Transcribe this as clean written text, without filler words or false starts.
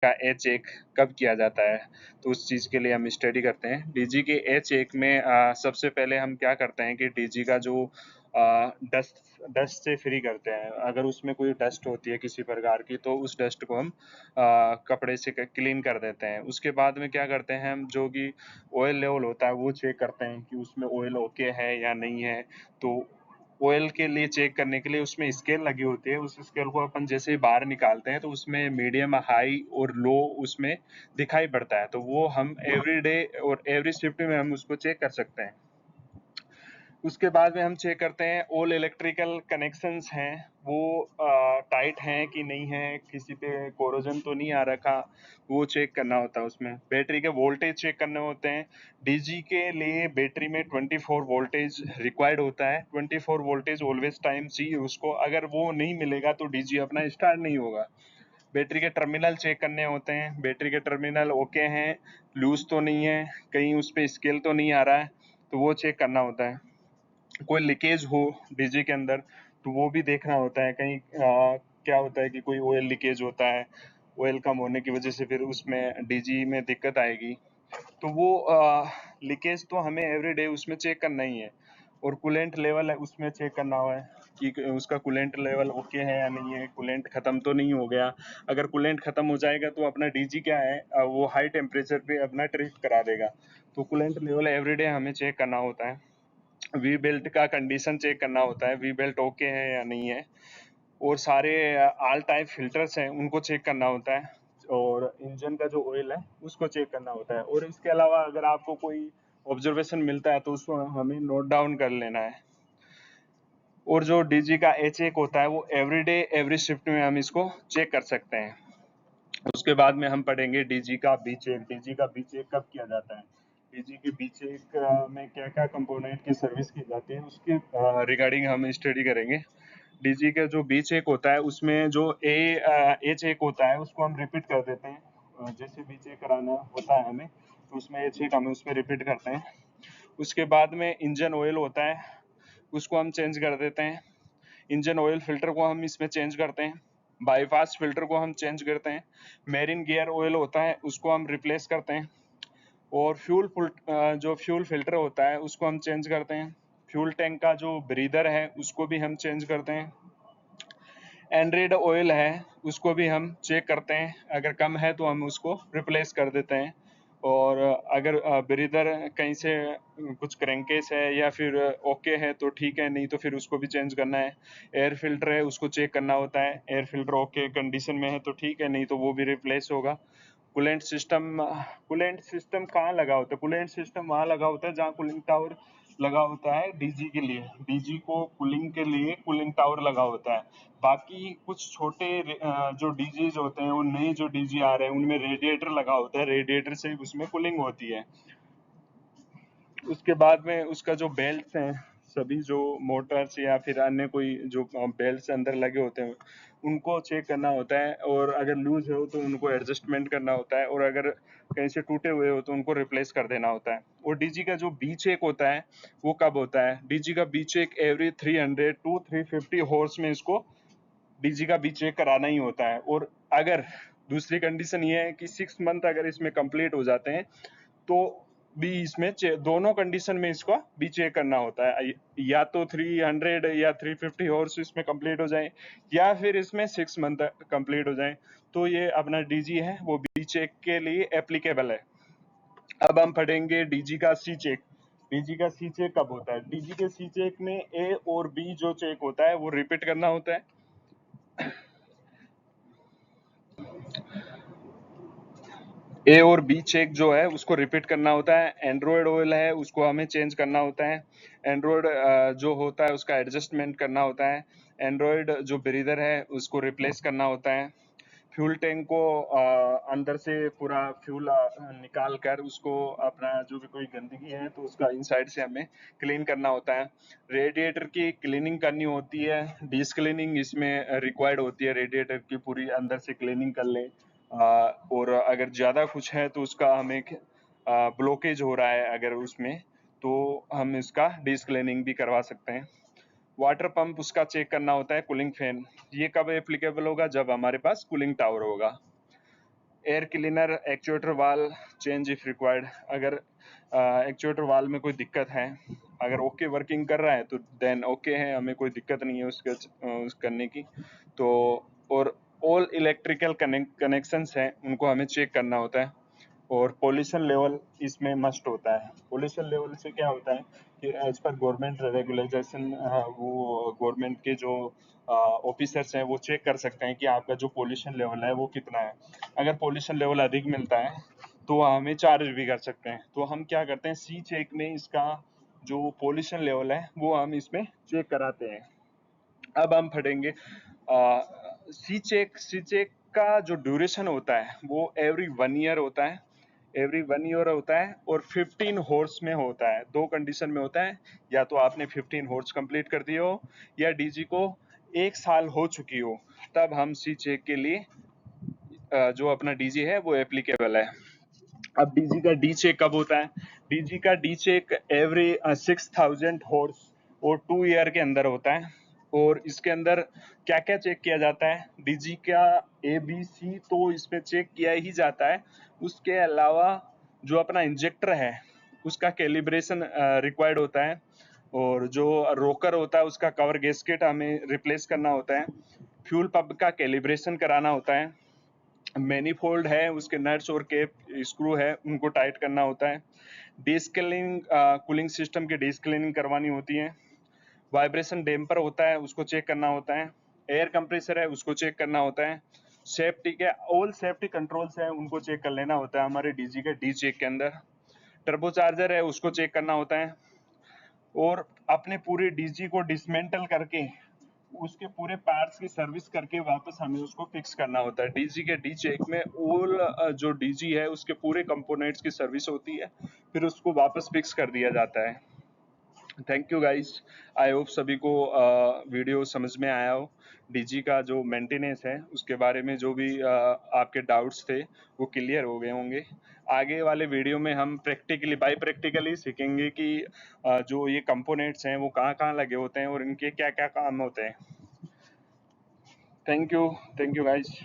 का एच एक कब किया जाता है, तो उस चीज़ के लिए हम स्टडी करते हैं। डीजी के एच एक में सबसे पहले हम क्या करते हैं कि डीजी का जो डस्ट डस्ट से फ्री करते हैं। अगर उसमें कोई डस्ट होती है किसी प्रकार की, तो उस डस्ट को हम कपड़े से क्लीन कर देते हैं। उसके बाद में क्या करते हैं हम, जो कि ऑयल लेवल होता है वो चेक करते हैं कि उसमें ऑयल ओके है या नहीं है। तो ऑयल के लिए चेक करने के लिए उसमें स्केल लगी होती है, उस स्केल को अपन जैसे ही बाहर निकालते हैं तो उसमें मीडियम, हाई और लो उसमें दिखाई पड़ता है। तो वो हम एवरी डे और एवरी शिफ्ट में हम उसको चेक कर सकते हैं। उसके बाद में हम चेक करते हैं ऑल इलेक्ट्रिकल कनेक्शंस हैं वो टाइट हैं कि नहीं है, किसी पे कोरोजन तो नहीं आ रखा, वो चेक करना होता है। उसमें बैटरी के वोल्टेज चेक करने होते हैं। डीजी के लिए बैटरी में 24 वोल्टेज रिक्वायर्ड होता है। 24 वोल्टेज ऑलवेज टाइम चाहिए उसको, अगर वो नहीं मिलेगा तो डीजी अपना स्टार्ट नहीं होगा। बैटरी के टर्मिनल चेक करने होते हैं, बैटरी के टर्मिनल ओके हैं, लूज तो नहीं है, कहीं उस पर स्केल तो नहीं आ रहा है, तो वो चेक करना होता है। कोई लीकेज हो डीजी के अंदर तो वो भी देखना होता है। कहीं क्या होता है कि कोई ऑयल लीकेज होता है, ऑयल कम होने की वजह से फिर उसमें डीजी में दिक्कत आएगी। तो वो लीकेज तो हमें एवरी डे उसमें चेक करना ही है। और कूलेंट लेवल है उसमें चेक करना है कि उसका कूलेंट लेवल ओके है या नहीं है, कूलेंट खत्म तो नहीं हो गया। अगर कूलेंट खत्म हो जाएगा तो अपना डीजी क्या है, वो हाई टेम्परेचर पे अपना ट्रिप करा देगा। तो कूलेंट लेवल एवरीडे हमें चेक करना होता है। वी बेल्ट का कंडीशन चेक करना होता है, वी बेल्ट ओके है या नहीं है। और सारे ऑल टाइप फिल्टर्स हैं उनको चेक करना होता है। और इंजन का जो ऑयल है उसको चेक करना होता है। और इसके अलावा अगर आपको कोई ऑब्जर्वेशन मिलता है तो उसको हमें नोट डाउन कर लेना है। और जो डीजी का एच एक होता है वो एवरीडे एवरी शिफ्ट में हम इसको चेक कर सकते हैं। उसके बाद में हम पढ़ेंगे डीजी का बी चेक। डीजी का बी चेक कब किया जाता है, डीजी के बी चेक में क्या क्या कंपोनेंट की सर्विस की जाती है, उसके रिगार्डिंग हम स्टडी करेंगे। डीजी का जो बी चेक होता है उसमें जो ए चेक होता है उसको हम रिपीट कर देते हैं। जैसे बी चेक कराना होता है हमें तो उसमें ए चेक हम उसमें रिपीट करते हैं। उसके बाद में इंजन ऑयल होता है उसको हम चेंज कर देते हैं। इंजन ऑयल फिल्टर को हम इसमें चेंज करते हैं। बाईपास फिल्टर को हम चेंज करते हैं। मेरिन गियर ऑयल होता है उसको हम रिप्लेस करते हैं। और जो फ्यूल फिल्टर होता है उसको हम चेंज करते हैं। फ्यूल टैंक का जो ब्रीदर है उसको भी हम चेंज करते हैं। एंड्रॉयड ऑयल है उसको भी हम चेक करते हैं, अगर कम है तो हम उसको रिप्लेस कर देते हैं। और अगर ब्रीदर कहीं से कुछ क्रैंकेस है या फिर ओके है तो ठीक है, नहीं तो फिर उसको भी चेंज करना है। एयर फिल्टर है उसको चेक करना होता है, एयर फिल्टर ओके कंडीशन में है तो ठीक है, नहीं तो वो भी रिप्लेस होगा। कूलेंट सिस्टम कहाँ लगा होता है, कूलेंट सिस्टम वहाँ लगा होता है जहाँ कूलिंग टावर लगा होता है। डीजी के लिए, डीजी को कूलिंग के लिए कूलिंग टावर लगा होता है। बाकी कुछ छोटे जो डीजीज होते हैं, वो नए जो डीजी आ रहे हैं उनमें रेडिएटर लगा होता है, रेडिएटर से उसमें कूलिंग होती है। उसके बाद में उसका जो बेल्ट हैं, सभी जो मोटर्स या फिर अन्य कोई जो बेल्ट अंदर लगे होते हैं उनको चेक करना होता है। और अगर लूज हो तो उनको एडजस्टमेंट करना होता है, और अगर कहीं से टूटे हुए हो तो उनको रिप्लेस कर देना होता है। और डीजी का जो बी चेक होता है वो कब होता है, डीजी का B check every 300 to 350 hours में इसको डीजी का बी चेक कराना ही होता है। और अगर दूसरी कंडीशन ये है कि 6 मंथ अगर इसमें कंप्लीट हो जाते हैं तो भी इसमें दोनों कंडीशन में इसका बी चेक करना होता है। या तो 300 या 350 हॉर्स इसमें कंप्लीट हो जाए, या फिर इसमें 6 मंथ कंप्लीट हो जाए, तो ये अपना डीजी है वो बी चेक के लिए एप्लीकेबल है। अब हम पढ़ेंगे डीजी का सी चेक। डीजी का सी चेक कब होता है, डीजी के सी चेक में ए और बी जो चेक होता है वो रिपीट करना होता है। ए और बी चेक जो है उसको रिपीट करना होता है। एंड्रॉयड ऑयल है उसको हमें चेंज करना होता है। एंड्रॉयड जो होता है उसका एडजस्टमेंट करना होता है। एंड्रॉयड जो ब्रीदर है उसको रिप्लेस करना होता है। फ्यूल टैंक को अंदर से पूरा फ्यूल निकाल कर उसको अपना जो भी कोई गंदगी है तो उसका इनसाइड से हमें क्लीन करना होता है। रेडिएटर की क्लीनिंग करनी होती है, डिस क्लीनिंग इसमें रिक्वायर्ड होती है, रेडिएटर की पूरी अंदर से क्लीनिंग कर लें। और अगर ज़्यादा कुछ है तो उसका हमें ब्लॉकेज हो रहा है अगर उसमें, तो हम इसका डिस क्लीनिंग भी करवा सकते हैं। वाटर पंप उसका चेक करना होता है। कूलिंग फैन ये कब एप्लीकेबल होगा, जब हमारे पास कूलिंग टावर होगा। एयर क्लीनर एक्चुएटर वाल चेंज इफ रिक्वायर्ड। अगर एक्चुएटर वाल में कोई दिक्कत है, अगर ओके वर्किंग कर रहा है तो देन ओके है, हमें कोई दिक्कत नहीं है उस करने की। तो और ऑल इलेक्ट्रिकल कनेक्शंस हैं उनको हमें चेक करना होता है। और पोल्यूशन लेवल इसमें मस्ट होता है। पोल्यूशन लेवल से क्या होता है कि एज पर गवर्नमेंट रेगुलेशन वो गवर्नमेंट के जो ऑफिसर्स हैं वो चेक कर सकते हैं कि आपका जो पोल्यूशन लेवल है वो कितना है। अगर पोल्यूशन लेवल अधिक मिलता है तो हमें चार्ज भी कर सकते हैं। तो हम क्या करते हैं, सी चेक में इसका जो पोल्यूशन लेवल है वो हम इसमें चेक कराते हैं। अब हम पढ़ेंगे सी चेक का जो ड्यूरेशन होता है वो एवरी 1 ईयर होता है। एवरी 1 ईयर होता है और 15 हॉर्स में होता है। दो कंडीशन में होता है, या तो आपने 15 हॉर्स कंप्लीट कर दिए हो या डीजी को 1 साल हो चुकी हो, तब हम सी चेक के लिए जो अपना डीजी है वो एप्लीकेबल है। अब डीजी का डी चेक कब होता है? डीजी का डी चेक एवरी 6000 हॉर्स और 2 ईयर के अंदर होता है। और इसके अंदर क्या क्या चेक किया जाता है? डीजी का ABC तो इसमें चेक किया ही जाता है। उसके अलावा जो अपना इंजेक्टर है उसका कैलिब्रेशन रिक्वायर्ड होता है। और जो रोकर होता है उसका कवर गैस्केट हमें रिप्लेस करना होता है। फ्यूल पंप का कैलिब्रेशन कराना होता है। मैनीफोल्ड है उसके नट्स और केप स्क्रू है उनको टाइट करना होता है। डीस्केलिंग कूलिंग सिस्टम की डीस्केलिंग करवानी होती है। वाइब्रेशन डैम्पर होता है उसको चेक करना होता है। एयर कंप्रेसर है उसको चेक करना होता है। सेफ्टी के ऑल सेफ्टी कंट्रोल्स हैं उनको चेक कर लेना होता है हमारे डीजी के डी चेक के अंदर। टर्बो चार्जर है उसको चेक करना होता है। और अपने पूरे डीजी को डिसमेंटल करके उसके पूरे पार्ट्स की सर्विस करके वापस हमें उसको फिक्स करना होता है। डीजी के डी चेक में ऑल जो डीजी है उसके पूरे कंपोनेंट्स की सर्विस होती है, फिर उसको वापस फिक्स कर दिया जाता है। Thank you guys. I hope सभी को वीडियो समझ में आया हो। डीजी का जो मेंटेनेंस है उसके बारे में जो भी आपके डाउट्स थे वो क्लियर हो गए होंगे। आगे वाले वीडियो में हम प्रैक्टिकली बाय प्रैक्टिकली सीखेंगे कि जो ये कंपोनेंट्स हैं वो कहाँ कहाँ लगे होते हैं और इनके क्या क्या काम होते हैं। Thank you guys.